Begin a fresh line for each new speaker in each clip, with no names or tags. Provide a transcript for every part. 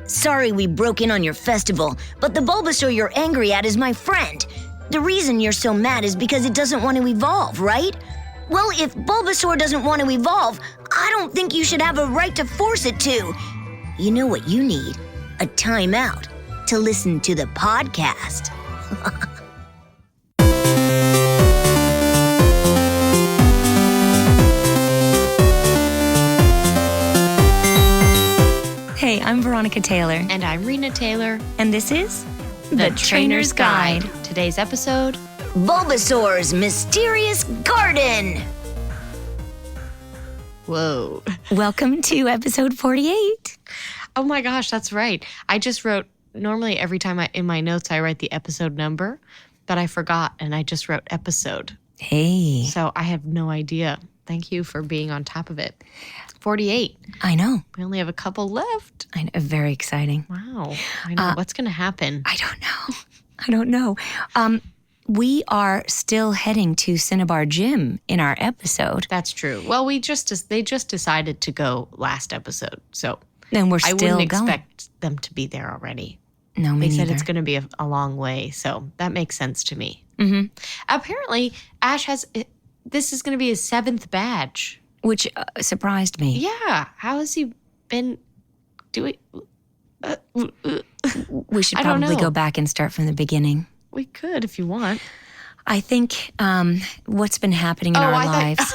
Sorry we broke in on your festival, but the Bulbasaur you're angry at is my friend. The reason you're so mad is because it doesn't want to evolve, right? Well, if Bulbasaur doesn't want to evolve, I don't think you should have a right to force it to. You know what you need? A timeout to listen to the podcast.
Hey, I'm Veronica Taylor.
And I'm Rena Taylor.
And this is
The Trainer's Guide. Today's episode,
Bulbasaur's Mysterious Garden.
Whoa.
Welcome to episode 48.
Oh my gosh, that's right. I just wrote, normally every time in my notes I write the episode number, but I forgot and I just wrote episode.
Hey.
So I have no idea. Thank you for being on top of it. 48.
I know.
We only have a couple left.
I know. Very exciting.
Wow. I know. What's going to happen?
I don't know. We are still heading to Cinnabar Gym in our episode.
That's true. Well, they just decided to go last episode. So
And we're still
I wouldn't
going.
expect them to be there already.
No, me
They said
neither.
it's going to be a long way, so that makes sense to me.
Mm-hmm.
Apparently, Ash this is going to be his 7th badge.
Which surprised me.
Yeah. How has he been doing?
We should
I don't
probably
know.
go back and start from the beginning.
We could if you want.
I think what's been happening in our lives,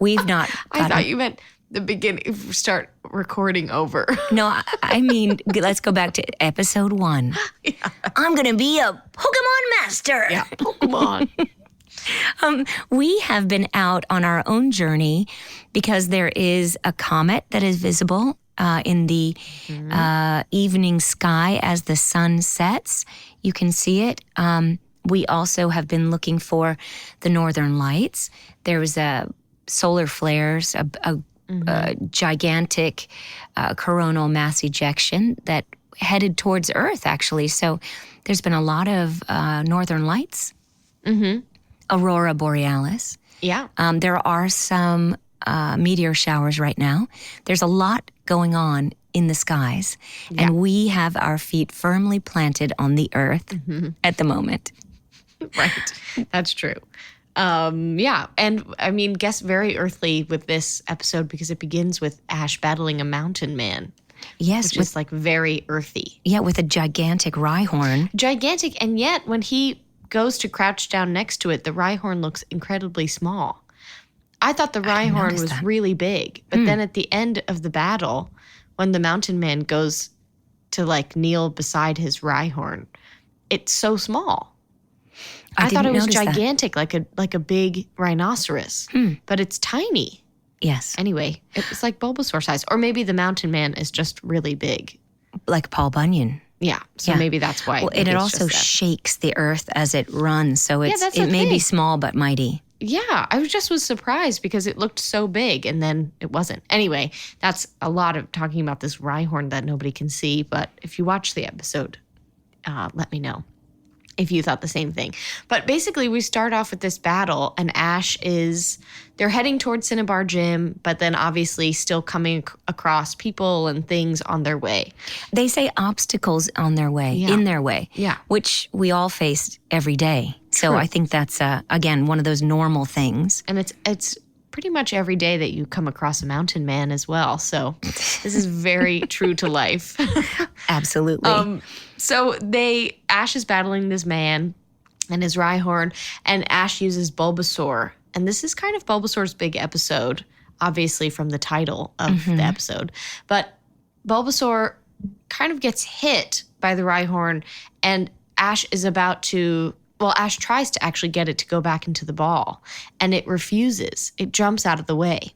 we've not
I
gotten...
thought you meant the beginning, start recording over.
No, I mean, let's go back to episode 1.
Yeah.
I'm gonna be a Pokemon master.
Yeah, Pokemon.
We have been out on our own journey because there is a comet that is visible in the evening sky as the sun sets. You can see it. We also have been looking for the northern lights. There was solar flares, a gigantic coronal mass ejection that headed towards Earth, actually. So there's been a lot of northern lights.
Mm-hmm.
Aurora borealis.
Yeah.
There are some meteor showers right now. There's a lot going on in the skies, and we have our feet firmly planted on the earth at the moment.
Right. That's true. Yeah. And I mean, guess very earthly with this episode because it begins with Ash battling a mountain man.
Yes.
Which is like very earthy.
Yeah, with a gigantic Rhyhorn.
Gigantic. And yet when he goes to crouch down next to it, the Rhyhorn looks incredibly small. I thought the Rhyhorn was really big. But then at the end of the battle, when the mountain man goes to like kneel beside his Rhyhorn, it's so small. I thought it was gigantic, like a big rhinoceros, but it's tiny.
Yes.
Anyway, it's like Bulbasaur size. Or maybe the mountain man is just really big.
Like Paul Bunyan.
Yeah, so maybe that's why.
Well, it also shakes the earth as it runs, so it may be small but mighty.
Yeah, I was surprised because it looked so big and then it wasn't. Anyway, that's a lot of talking about this Rhyhorn that nobody can see, but if you watch the episode, let me know if you thought the same thing. But basically, we start off with this battle, and they're heading towards Cinnabar Gym, but then obviously still coming across people and things on their way.
They say obstacles on their way, in their way, which we all face every day. So I think that's, again, one of those normal things.
And it's pretty much every day that you come across a mountain man as well. So this is very true to life.
Absolutely.
So Ash is battling this man and his Rhyhorn, and Ash uses Bulbasaur. And this is kind of Bulbasaur's big episode, obviously from the title of the episode. But Bulbasaur kind of gets hit by the Rhyhorn, and Ash tries to actually get it to go back into the ball, and it refuses. It jumps out of the way.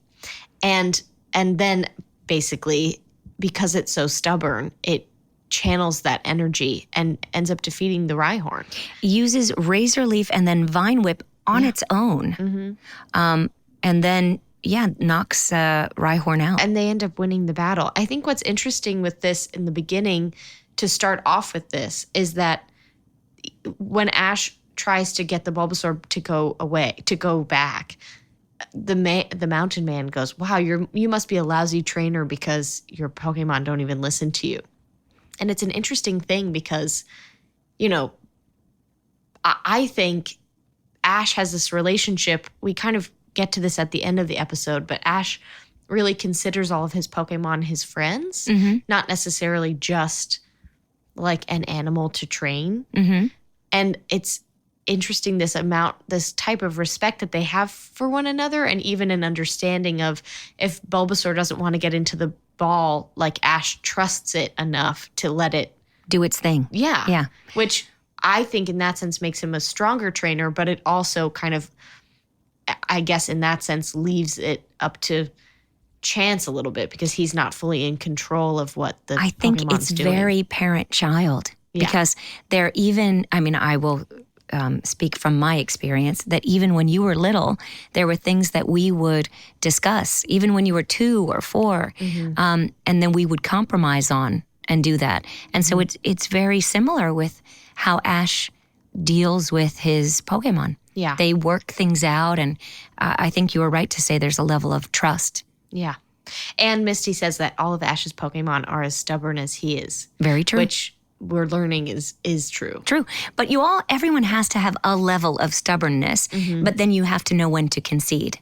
And then basically, because it's so stubborn, it channels that energy and ends up defeating the Rhyhorn.
Uses Razor Leaf and then Vine Whip on its own. And then, knocks Rhyhorn out.
And they end up winning the battle. I think what's interesting with this in the beginning, to start off with this, is that when Ash tries to get the Bulbasaur to go back, the mountain man goes, "Wow, you must be a lousy trainer because your Pokemon don't even listen to you." And it's an interesting thing because, you know, I think Ash has this relationship. We kind of get to this at the end of the episode, but Ash really considers all of his Pokemon his friends, not necessarily just like an animal to train. And it's interesting, this type of respect that they have for one another, and even an understanding of if Bulbasaur doesn't want to get into the ball, like Ash trusts it enough to let it
do its thing.
Yeah. Which I think in that sense makes him a stronger trainer, but it also kind of, I guess in that sense, leaves it up to chance a little bit because he's not fully in control of what the
I think
Pokemon's
it's
doing.
very parent-child because they're even, I mean, I will speak from my experience that even when you were little, there were things that we would discuss, even when you were 2 or 4, and then we would compromise on and do that. And so it's very similar with how Ash deals with his Pokemon.
Yeah.
They work things out, and I think you were right to say there's a level of trust.
Yeah. And Misty says that all of Ash's Pokemon are as stubborn as he is.
Very true.
Which we're learning is true.
True. But everyone has to have a level of stubbornness, but then you have to know when to concede.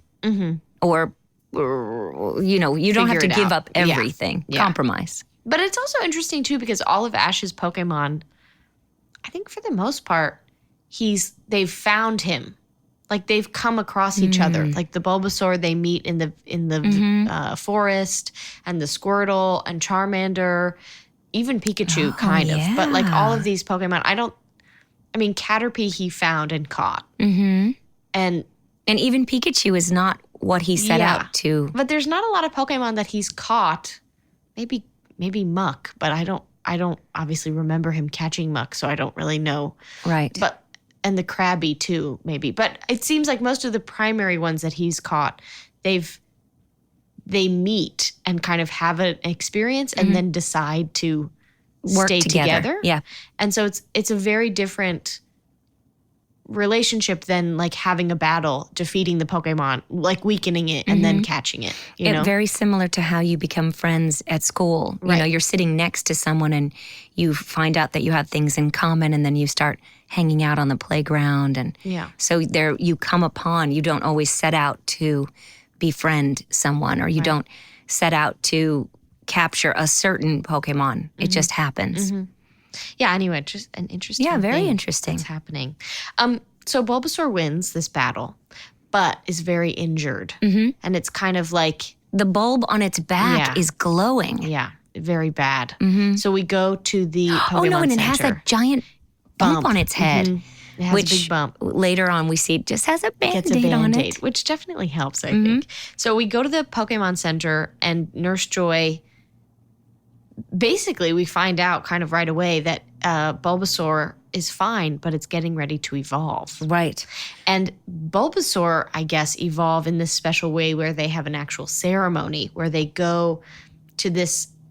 Or, you don't have to give up everything.
Yeah.
Compromise.
But it's also interesting, too, because all of Ash's Pokemon, I think for the most part, they've found him. Like they've come across each other. Like the Bulbasaur they meet in the forest, and the Squirtle and Charmander, even Pikachu kind of. But like all of these Pokemon, Caterpie he found and caught. And
even Pikachu is not what he set out to.
But there's not a lot of Pokemon that he's caught. Maybe Muck, but I don't obviously remember him catching Muck, so I don't really know.
Right.
And the Krabby too, maybe. But it seems like most of the primary ones that he's caught, they meet and kind of have an experience and then decide to
work
stay together.
Yeah.
And so it's a very different relationship than like having a battle, defeating the Pokemon, like weakening it and then catching it. You know?
Very similar to how you become friends at school.
Right.
You're sitting next to someone and you find out that you have things in common, and then you start hanging out on the playground. And so there you come upon, you don't always set out to befriend someone, or you don't set out to capture a certain Pokemon. It just happens.
Yeah, anyway, just an interesting thing
very interesting.
that's happening. So Bulbasaur wins this battle, but is very injured. And it's kind of like...
The bulb on its back is glowing.
Yeah, very bad. So we go to the Pokemon
and it
Center.
has that giant bump on its head.
It has
which
a big bump.
Later on we see just has a
Gets a
Band-Aid on
Band-Aid,
it.
which definitely helps, I think. So we go to the Pokemon Center, and Nurse Joy... Basically, we find out kind of right away that Bulbasaur is fine, but it's getting ready to evolve.
Right.
And Bulbasaur, I guess, evolve in this special way where they have an actual ceremony where they go to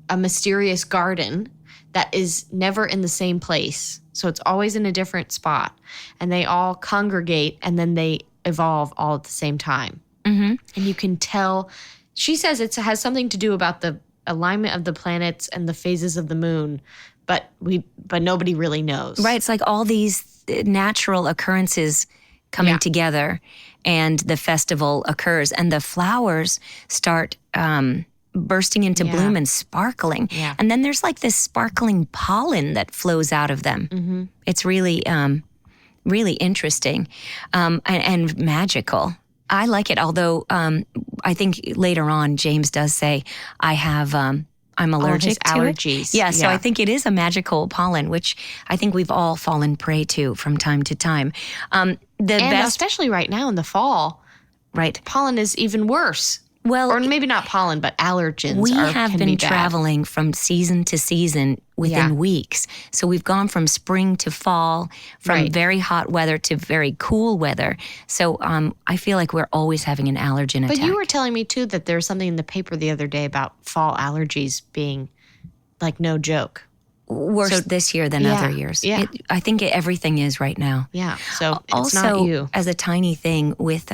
a mysterious garden that is never in the same place. So it's always in a different spot. And they all congregate, and then they evolve all at the same time. And you can tell, she says it has something to do about the alignment of the planets and the phases of the moon, but nobody really knows.
Right. It's like all these natural occurrences coming together, and the festival occurs, and the flowers start bursting into bloom and sparkling.
Yeah.
And then there's like this sparkling pollen that flows out of them. It's really, really interesting and magical. I like it, although I think later on James does say I'm allergic to
allergies.
it. Yeah, so I think it is a magical pollen, which I think we've all fallen prey to from time to time.
Especially right now in the fall,
right?
Pollen is even worse.
Well,
or maybe not pollen, but allergens.
We have
can
been
be bad.
traveling from season to season within weeks. So we've gone from spring to fall, from very hot weather to very cool weather. So I feel like we're always having an allergen attack.
But you were telling me, too, that there was something in the paper the other day about fall allergies being, like, no joke.
Worse this year than other years.
Yeah.
I think everything is right now.
Yeah, so it's
also,
not you.
As a tiny thing with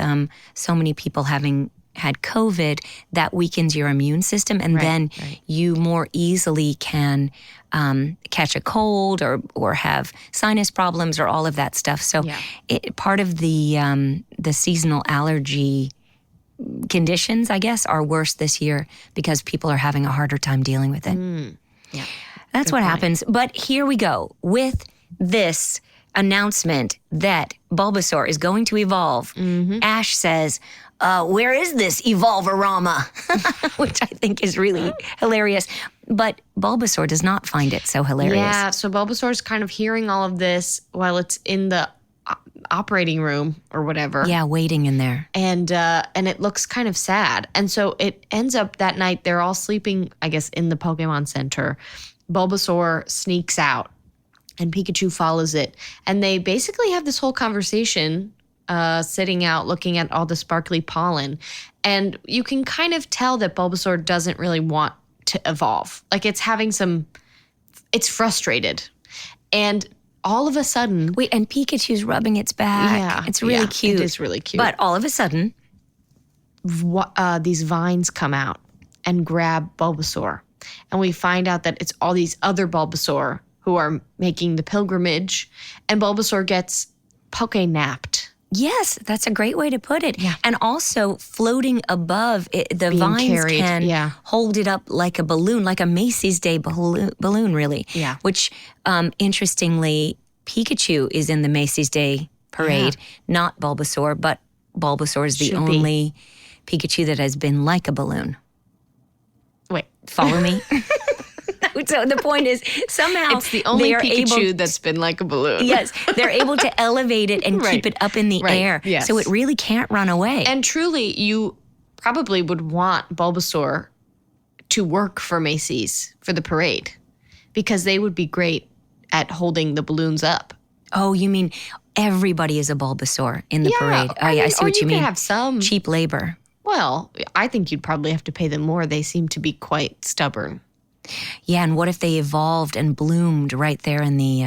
so many people having had COVID, that weakens your immune system, and then you more easily can catch a cold or have sinus problems or all of that stuff. So part of the seasonal allergy conditions, I guess, are worse this year because people are having a harder time dealing with it.
Yeah,
that's what happens. But here we go with this announcement that Bulbasaur is going to evolve. Ash says, where is this evolve-arama? Which I think is really hilarious. But Bulbasaur does not find it so hilarious.
Yeah, so Bulbasaur's kind of hearing all of this while it's in the operating room or whatever.
Yeah, waiting in there.
And it looks kind of sad. And so it ends up that night, they're all sleeping, I guess, in the Pokemon Center. Bulbasaur sneaks out and Pikachu follows it. And they basically have this whole conversation sitting out looking at all the sparkly pollen. And you can kind of tell that Bulbasaur doesn't really want to evolve. Like it's frustrated. And all of a sudden...
Wait, and Pikachu's rubbing its back.
Yeah.
It's really cute.
It is really cute.
But all of a sudden...
these vines come out and grab Bulbasaur. And we find out that it's all these other Bulbasaur who are making the pilgrimage. And Bulbasaur gets poke-napped.
Yes, that's a great way to put it.
Yeah.
And also floating above, the vines
carried,
can hold it up like a balloon, like a Macy's Day balloon, really.
Yeah.
Which, interestingly, Pikachu is in the Macy's Day parade, not Bulbasaur, but Bulbasaur is the only Pikachu that has been like a balloon.
Wait.
Follow me? So the point is, somehow
it's the only Pikachu that's been like a balloon.
Yes, they're able to elevate it and keep it up in the air.
Yes.
So it really can't run away.
And truly, you probably would want Bulbasaur to work for Macy's for the parade because they would be great at holding the balloons up.
Oh, you mean everybody is a Bulbasaur in the parade? Oh, I see what you mean.
Or you could have some
cheap labor.
Well, I think you'd probably have to pay them more. They seem to be quite stubborn.
Yeah, and what if they evolved and bloomed right there in the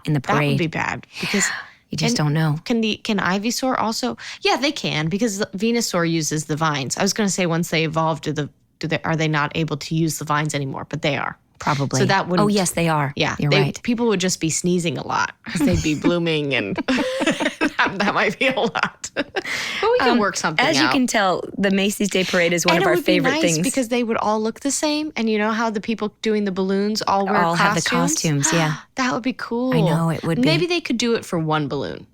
in the parade?
That would be bad because
you just don't know.
Can Ivysaur also? Yeah, they can because Venusaur uses the vines. I was going to say once they evolve, are they not able to use the vines anymore? But they are.
Probably.
So that wouldn't.
Oh, yes, they are.
Yeah,
you're right.
People would just be sneezing a lot because they'd be blooming, and that might be a lot. But we can work something out.
As you can tell, the Macy's Day Parade is one of our favorite things
because they would all look the same, and you know how the people doing the balloons all wear costumes?
Have the costumes. Yeah,
that would be cool.
I know it would be.
Maybe they could do it for one balloon.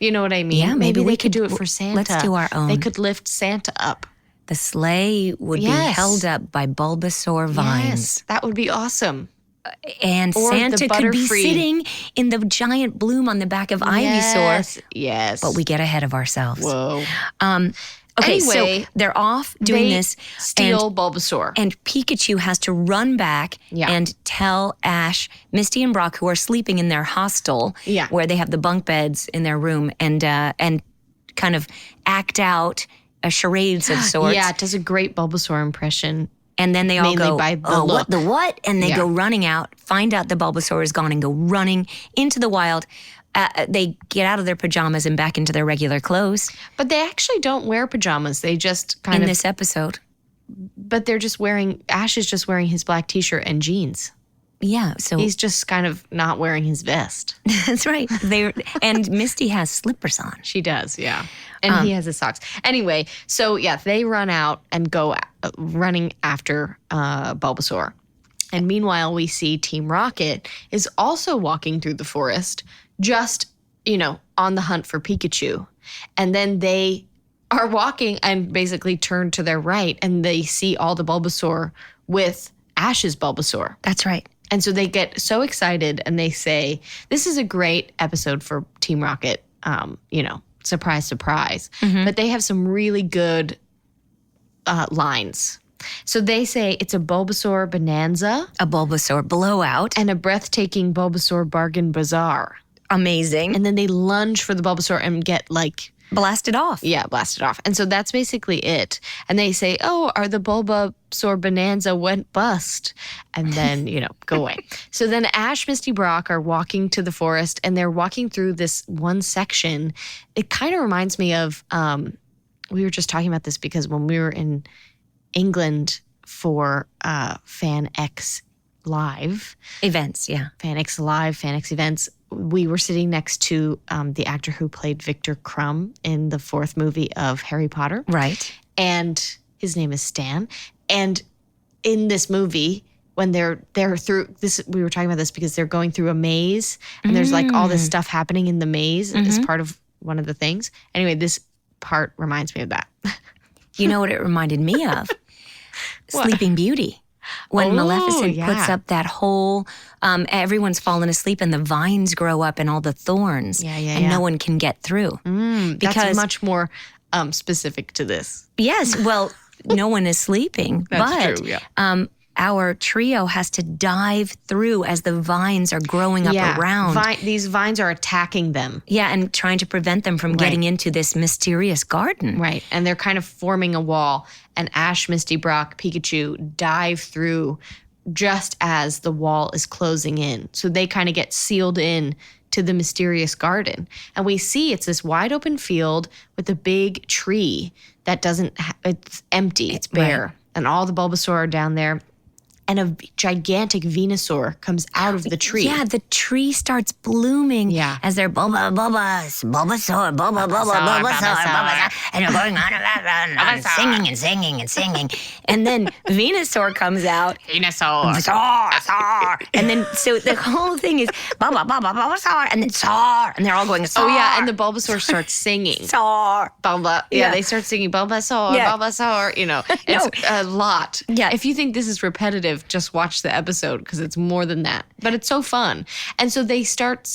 You know what I mean?
Yeah, maybe
they could do it for Santa.
Let's do our own.
They could lift Santa up.
The sleigh would be held up by Bulbasaur vines.
Yes, that would be awesome.
And
or
Santa could be sitting in the giant bloom on the back of Ivysaur.
Yes.
But we get ahead of ourselves.
Whoa.
Okay,
anyway,
so they're off doing this.
Steal Bulbasaur.
And Pikachu has to run back and tell Ash, Misty, and Brock, who are sleeping in their hostel, where they have the bunk beds in their room, and kind of act out a charades of sorts.
Yeah, it does a great Bulbasaur impression.
And then they all go,
by the look.
What, the what? And they go running out, find out the Bulbasaur is gone, and go running into the wild. They get out of their pajamas and back into their regular clothes.
But they actually don't wear pajamas. They just kind of...
In this episode.
But they're just wearing... Ash is just wearing his black T-shirt and jeans.
Yeah, so...
He's just kind of not wearing his vest.
That's right. And Misty has slippers on.
She does, yeah. And he has his socks. Anyway, so they run out and go running after Bulbasaur. And meanwhile, we see Team Rocket is also walking through the forest, just, on the hunt for Pikachu. And then they are walking and basically turn to their right, and they see all the Bulbasaur with Ash's Bulbasaur.
That's right.
And so they get so excited and they say, this is a great episode for Team Rocket, surprise, surprise. Mm-hmm. But they have some really good lines. So they say it's a Bulbasaur Bonanza.
A Bulbasaur blowout.
And a breathtaking Bulbasaur bargain bazaar.
Amazing.
And then they lunge for the Bulbasaur and get
blasted off.
Yeah, blasted off. And so that's basically it. And they say, are the Bulbasaur Bonanza went bust? And then, go away. So then Ash, Misty, Brock are walking to the forest, and they're walking through this one section. It kind of reminds me of we were just talking about this because when we were in England for Fan X Live
Events, yeah.
Fan X Live, Fan X events, we were sitting next to the actor who played Victor Crumb in the 4th movie of Harry Potter.
Right.
And his name is Stan. And in this movie, when they're through this, we were talking about this because they're going through a maze and there's like all this stuff happening in the maze as part of one of the things. Anyway, this part reminds me of that.
You know what it reminded me of? Sleeping Beauty. When Maleficent puts up that whole, everyone's fallen asleep and the vines grow up and all the thorns and no one can get through.
Because that's much more specific to this.
Yes, well, no one is sleeping.
That's true, yeah.
Our trio has to dive through as the vines are growing up around.
These vines are attacking them.
Yeah, and trying to prevent them from getting into this mysterious garden.
Right, and they're kind of forming a wall. And Ash, Misty, Brock, Pikachu dive through just as the wall is closing in. So they kind of get sealed in to the mysterious garden. And we see it's this wide open field with a big tree that it's empty, it's bare. Right. And all the Bulbasaur are down there. And a gigantic Venusaur comes out of the tree.
Yeah, the tree starts blooming as they're Bulbasaur, and they're going on and singing and singing and singing. And then Venusaur comes out.
Venusaur.
And then, so the whole thing is Bulbasaur, and then Saur, and they're all going Saur.
Oh, yeah, and the Bulbasaur starts singing.
Saur.
Bulba. Yeah, they start singing Bulbasaur, Bulbasaur, it's a lot.
Yeah.
If you think this is repetitive, just watch the episode because it's more than that. But it's so fun. And so they start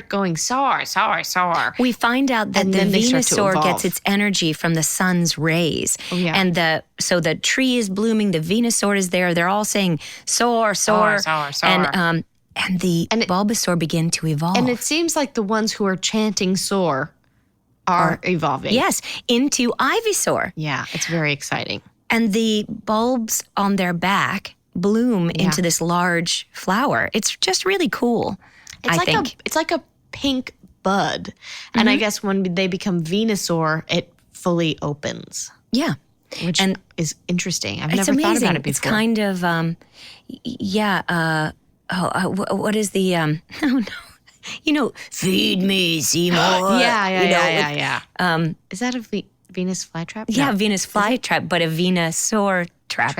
going Saur, Saur, Saur.
We find out that the Venusaur gets its energy from the sun's rays.
Oh, yeah.
And so the tree is blooming, the Venusaur is there. They're all saying Saur, Saur.
Saur, Saur.
And the Bulbasaur begin to evolve.
And it seems like the ones who are chanting Saur are evolving.
Yes, into Ivysaur.
Yeah, it's very exciting.
And the bulbs on their back bloom into this large flower. It's just really cool, I think.
It's like a pink bud. And I guess when they become Venusaur, it fully opens.
Yeah.
Which is interesting. I've never
amazing.
thought about it before.
It's kind of, what is the, oh no. Feed me, Seymour.
Yeah. Is that a Venus flytrap?
Yeah, no. Venus flytrap, but a Venusaur trap.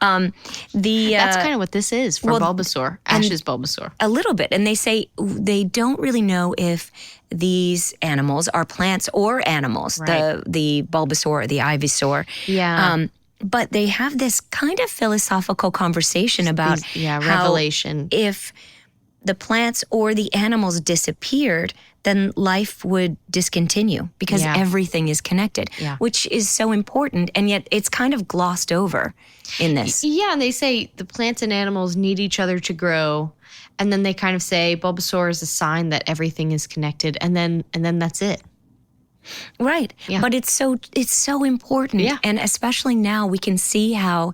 That's kind of what this is for Bulbasaur. Ash's Bulbasaur.
A little bit. And they say they don't really know if these animals are plants or animals, the Bulbasaur or the Ivysaur.
Yeah.
But they have this kind of philosophical conversation about
revelation.
If the plants or the animals disappeared, then life would discontinue because everything is connected, which is so important. And yet it's kind of glossed over in this.
Yeah, and they say the plants and animals need each other to grow. And then they kind of say Bulbasaur is a sign that everything is connected. And then that's it.
Right. Yeah. But it's so important. Yeah. And especially now we can see how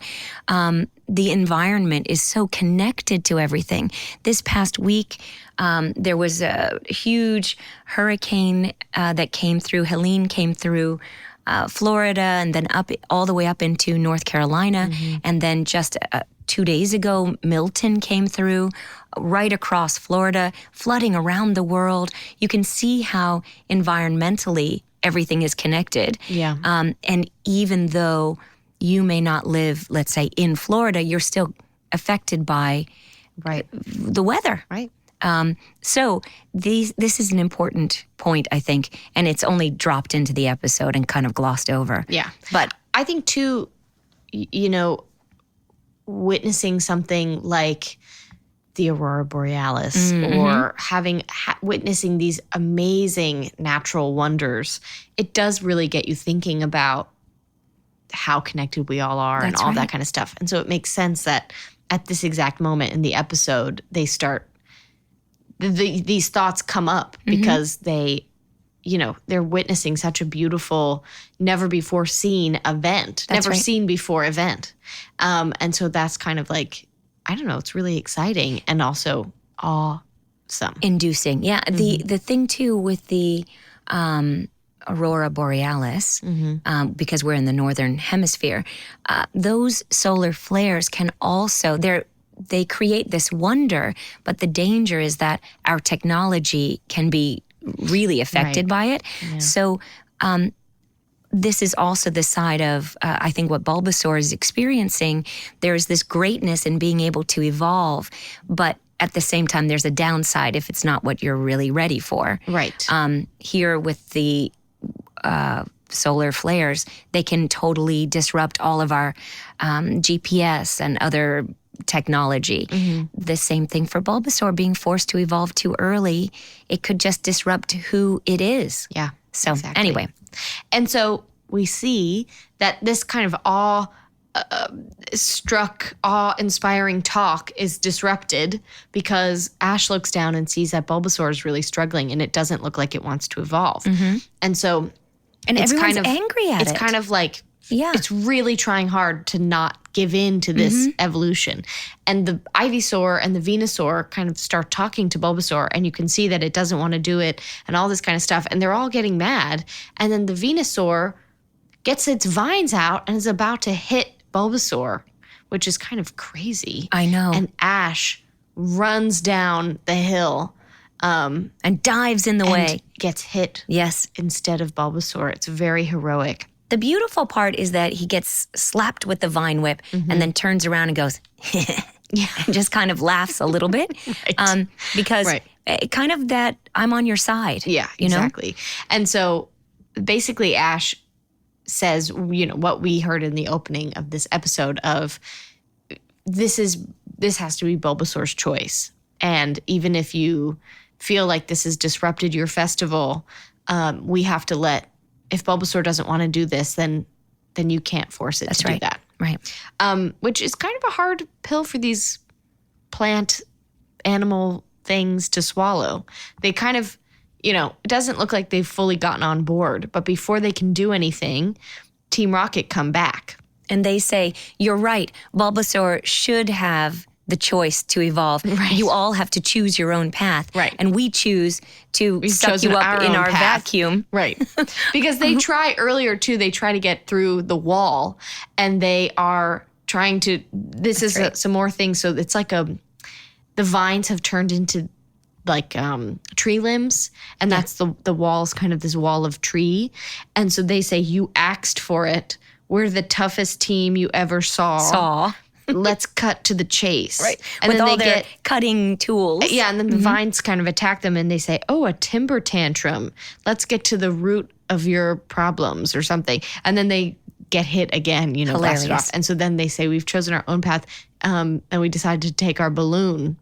the environment is so connected to everything. This past week, there was a huge hurricane that came through. Helene came through Florida and then up all the way up into North Carolina. Mm-hmm. And then just 2 days ago, Milton came through right across Florida, flooding around the world. You can see how environmentally everything is connected.
Yeah.
And even though you may not live, let's say, in Florida, you're still affected by the weather.
Right.
So this is an important point, I think, and it's only dropped into the episode and kind of glossed over.
Yeah. But I think, too, witnessing something like the Aurora Borealis or witnessing these amazing natural wonders, it does really get you thinking about how connected we all are and all that kind of stuff. And so it makes sense that at this exact moment in the episode, they start these thoughts come up because they're witnessing such a beautiful, never before seen event, seen before event. And so that's kind of like, I don't know, it's really exciting and also awesome.
Inducing. Yeah. The thing too with the aurora borealis, because we're in the northern hemisphere, those solar flares can also, they create this wonder, but the danger is that our technology can be really affected by it. Yeah. So this is also the side of, I think, what Bulbasaur is experiencing. There's this greatness in being able to evolve, but at the same time, there's a downside if it's not what you're really ready for.
Right.
Here with the solar flares, they can totally disrupt all of our GPS and other technology. The same thing for Bulbasaur, being forced to evolve too early. It could just disrupt who it is.
Yeah.
So
exactly.
Anyway.
And so we see that this kind of awe-inspiring talk is disrupted because Ash looks down and sees that Bulbasaur is really struggling and it doesn't look like it wants to evolve. And so
everyone's angry at it.
It's kind of like, it's really trying hard to not give in to this evolution. And the Ivysaur and the Venusaur kind of start talking to Bulbasaur, and you can see that it doesn't want to do it and all this kind of stuff. And they're all getting mad. And then the Venusaur gets its vines out and is about to hit Bulbasaur, which is kind of crazy.
I know.
And Ash runs down the hill
and dives in the way.
Gets hit.
Yes.
Instead of Bulbasaur. It's very heroic.
The beautiful part is that he gets slapped with the vine whip and then turns around and goes, and just kind of laughs a little bit. Because kind of that, I'm on your side.
Yeah, exactly. You know? And so basically Ash says, what we heard in the opening of this episode of this has to be Bulbasaur's choice. And even if you feel like this has disrupted your festival, we have to if Bulbasaur doesn't want to do this, then you can't force it to do that.
Right.
Which is kind of a hard pill for these plant animal things to swallow. They kind of, it doesn't look like they've fully gotten on board, but before they can do anything, Team Rocket come back.
And they say, you're right, Bulbasaur should have the choice to evolve.
Right.
You all have to choose your own path.
Right.
And we choose to suck you up in our vacuum.
Right. Because they try earlier too, they try to get through the wall and they are trying to, some more things. So it's like the vines have turned into like tree limbs, and that's the wall's kind of this wall of tree. And so they say, you asked for it. We're the toughest team you ever saw. Let's cut to the chase.
Right.
And
with
then
all
they
their cutting tools.
Yeah, and then the vines kind of attack them and they say, a timber tantrum. Let's get to the root of your problems or something. And then they get hit again, blasted off. And so then they say, we've chosen our own path, and we decided to take our balloon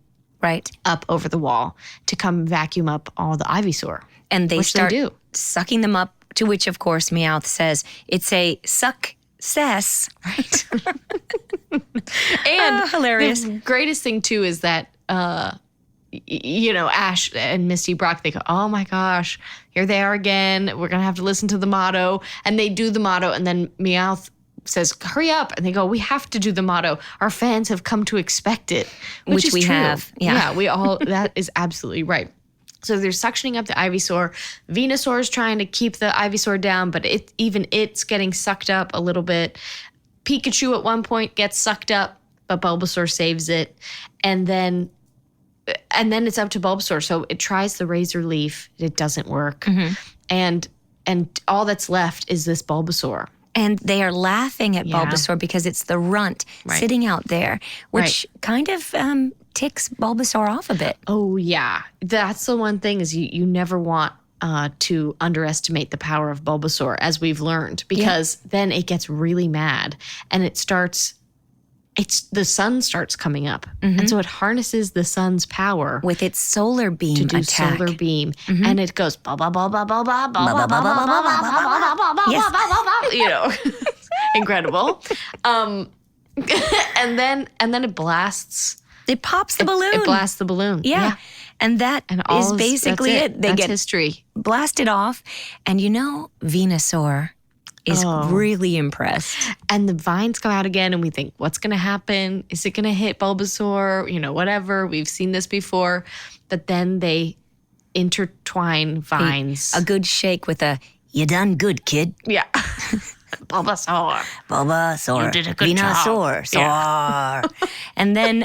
up over the wall to come vacuum up all the Ivysaur.
And they start
do.
Sucking them up, to which, of course, Meowth says, it's a success. Right.
And
hilarious.
The greatest thing, too, is that, Ash and Misty Brock, they go, oh, my gosh, here they are again. We're going to have to listen to the motto. And they do the motto, and then Meowth says, hurry up. And they go, we have to do the motto. Our fans have come to expect it. Which is
we
true.
Have. Yeah,
we all, that is absolutely right. So they're suctioning up the Ivysaur. Venusaur is trying to keep the Ivysaur down, but it's getting sucked up a little bit. Pikachu at one point gets sucked up, but Bulbasaur saves it. And then it's up to Bulbasaur. So it tries the Razor Leaf. It doesn't work. And all that's left is this Bulbasaur.
And they are laughing at Bulbasaur because it's the runt sitting out there, which kind of ticks Bulbasaur off a bit.
Oh, yeah. That's the one thing is you never want to underestimate the power of Bulbasaur, as we've learned, because then it gets really mad and the sun starts coming up. And so it harnesses the sun's power
with its solar beam
to do
attack.
Solar beam. And it goes ba ba ba ba ba ba ba ba ba ba ba, incredible. And then it blasts.
It pops the balloon.
It blasts the balloon.
Yeah. And that is basically it. They get
history.
Blasted off. And Venusaur is really impressed.
And the vines come out again and we think, what's going to happen? Is it going to hit Bulbasaur? Whatever. We've seen this before. But then they intertwine vines.
A good shake with a
You done good, kid.
Yeah. Bulbasaur.
Bulbasaur.
You did a good
Venusaur.
job.
Soar.
And then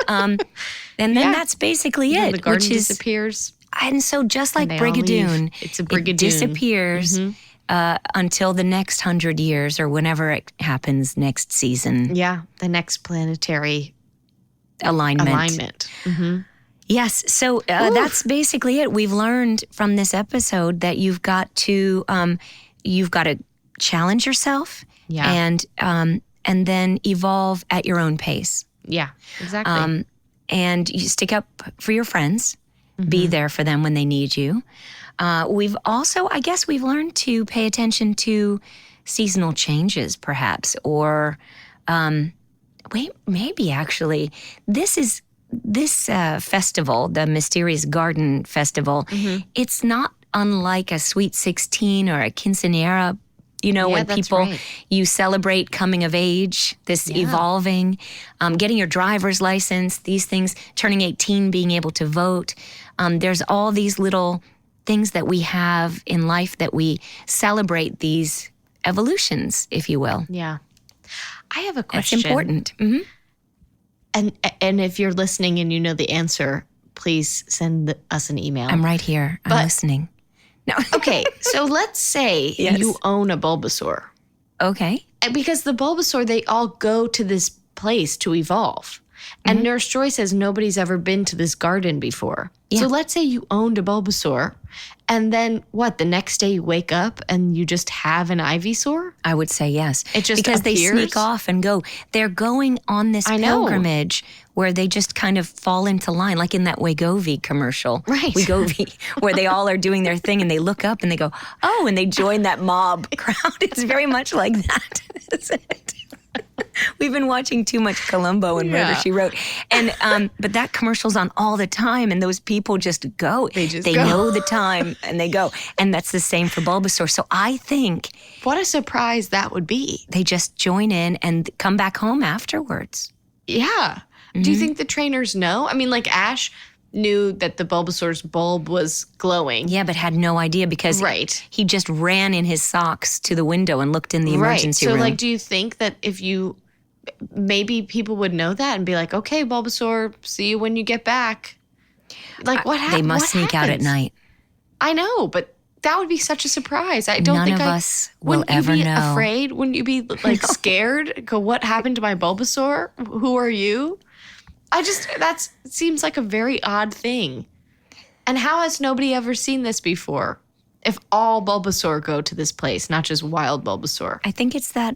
that's basically
And
it,
the garden
which is
disappears.
and so just like
And they all leave.
Brigadoon,
It's a
it
Brigadoon.
disappears until the next 100 years or whenever it happens next season.
Yeah, the next planetary
Alignment.
Mm-hmm.
Yes, so that's basically it. We've learned from this episode that you've got to challenge yourself, and then evolve at your own pace.
Yeah, exactly.
And you stick up for your friends, be there for them when they need you. We've also, I guess, we've learned to pay attention to seasonal changes, perhaps, or maybe actually, this festival, the Mysterious Garden Festival, it's not unlike a Sweet 16 or a quinceañera. You know, when people, you celebrate coming of age, this evolving, getting your driver's license, these things, turning 18, being able to vote. There's all these little things that we have in life that we celebrate these evolutions, if you will.
Yeah. I have a question.
That's important. Mm-hmm.
And if you're listening and you know the answer, please send us an email.
I'm right here. I'm listening. No.
Okay, so let's say you own a Bulbasaur.
Okay.
Because the Bulbasaur, they all go to this place to evolve. And Nurse Joy says nobody's ever been to this garden before.
Yeah.
So let's say you owned a Bulbasaur, and then the next day you wake up and you just have an Ivysaur?
I would say yes.
It just
because
appears?
They sneak off and go. They're going on this pilgrimage where they just kind of fall into line, like in that Wegovy commercial.
Right.
Wegovy, where they all are doing their thing and they look up and they go, oh, and they join that mob crowd. It's very much like that, isn't it? We've been watching too much Columbo and Murder, She Wrote. And but that commercial's on all the time, and those people just go. They
go.
know the time, and they go. And that's the same for Bulbasaur. So I think...
What a surprise that would be.
They just join in and come back home afterwards.
Yeah. Mm-hmm. Do you think the trainers know? I mean, like Ash knew that the Bulbasaur's bulb was glowing.
Yeah, but had no idea because he just ran in his socks to the window and looked in the emergency room.
So, like, do you think that if you... Maybe people would know that and be like, okay, Bulbasaur, see you when you get back. Like, what happens?
They must sneak out at night.
I know, but that would be such a surprise. I don't
None
think
of us will ever know.
Wouldn't you be afraid? Wouldn't you be, like, scared? Go, what happened to my Bulbasaur? Who are you? That seems like a very odd thing. And how has nobody ever seen this before? If all Bulbasaur go to this place, not just wild Bulbasaur.
I think it's that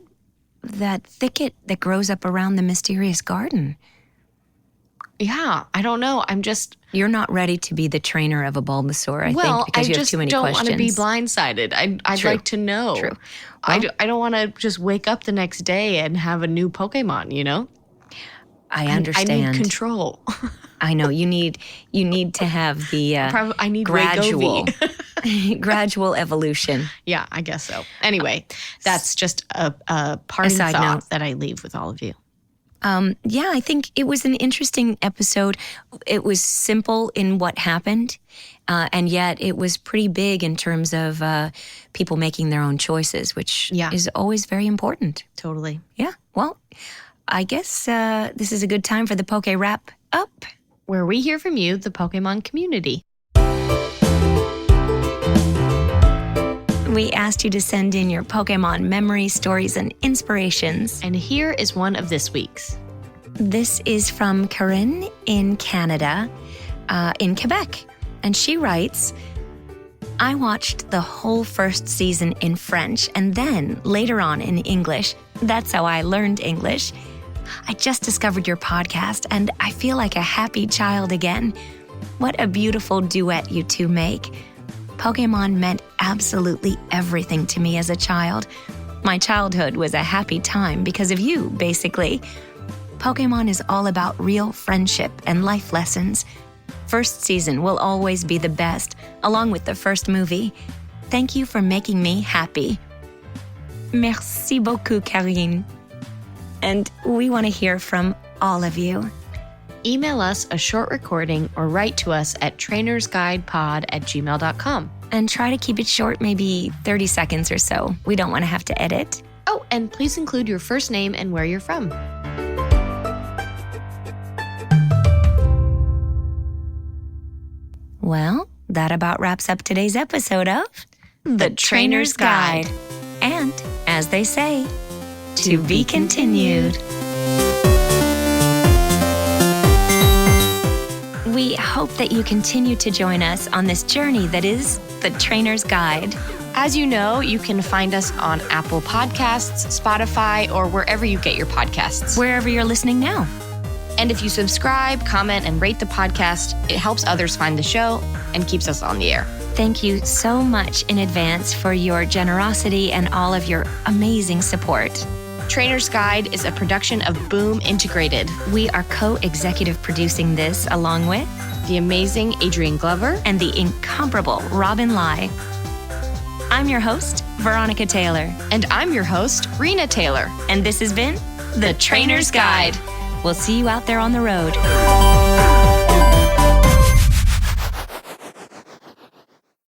thicket that grows up around the mysterious garden.
Yeah, I don't know.
You're not ready to be the trainer of a Bulbasaur, I think, because you have too many questions.
I just don't want to be blindsided. I'd like to know.
True.
Well, I don't want to just wake up the next day and have a new Pokemon, you know?
I understand.
I need control.
I know. You need to have the
I need
gradual evolution.
Yeah, I guess so. Anyway, that's just a parting thought that I leave with all of you.
Yeah, I think it was an interesting episode. It was simple in what happened, and yet it was pretty big in terms of people making their own choices, which is always very important.
Totally.
Yeah. Well, I guess this is a good time for the Poke Wrap Up,
where we hear from you, the Pokemon community.
We asked you to send in your Pokemon memories, stories, and inspirations.
And here is one of this week's.
This is from Corinne in Canada, in Quebec. And she writes, I watched the whole first season in French and then later on in English. That's how I learned English. I just discovered your podcast and I feel like a happy child again. What a beautiful duet you two make. Pokemon meant absolutely everything to me as a child. My childhood was a happy time because of you, basically. Pokemon is all about real friendship and life lessons. First season will always be the best, along with the first movie. Thank you for making me happy. Merci beaucoup, Karine. And we want to hear from all of you.
Email us a short recording or write to us at trainersguidepod@gmail.com.
And try to keep it short, maybe 30 seconds or so. We don't want to have to edit.
Oh, and please include your first name and where you're from.
Well, that about wraps up today's episode of The Trainer's Guide. And, as they say, to be continued. We hope that you continue to join us on this journey that is The Trainer's Guide.
As you know, you can find us on Apple Podcasts, Spotify, or wherever you get your podcasts.
Wherever you're listening now.
And if you subscribe, comment, and rate the podcast, it helps others find the show and keeps us on the air.
Thank you so much in advance for your generosity and all of your amazing support.
Trainer's Guide is a production of Boom Integrated.
We are co-executive producing this along with
The amazing Adrian Glover
and the incomparable Robin Lai. I'm your host, Veronica Taylor.
And I'm your host, Rena Taylor.
And this has been The Trainer's Guide. We'll see you out there on the road.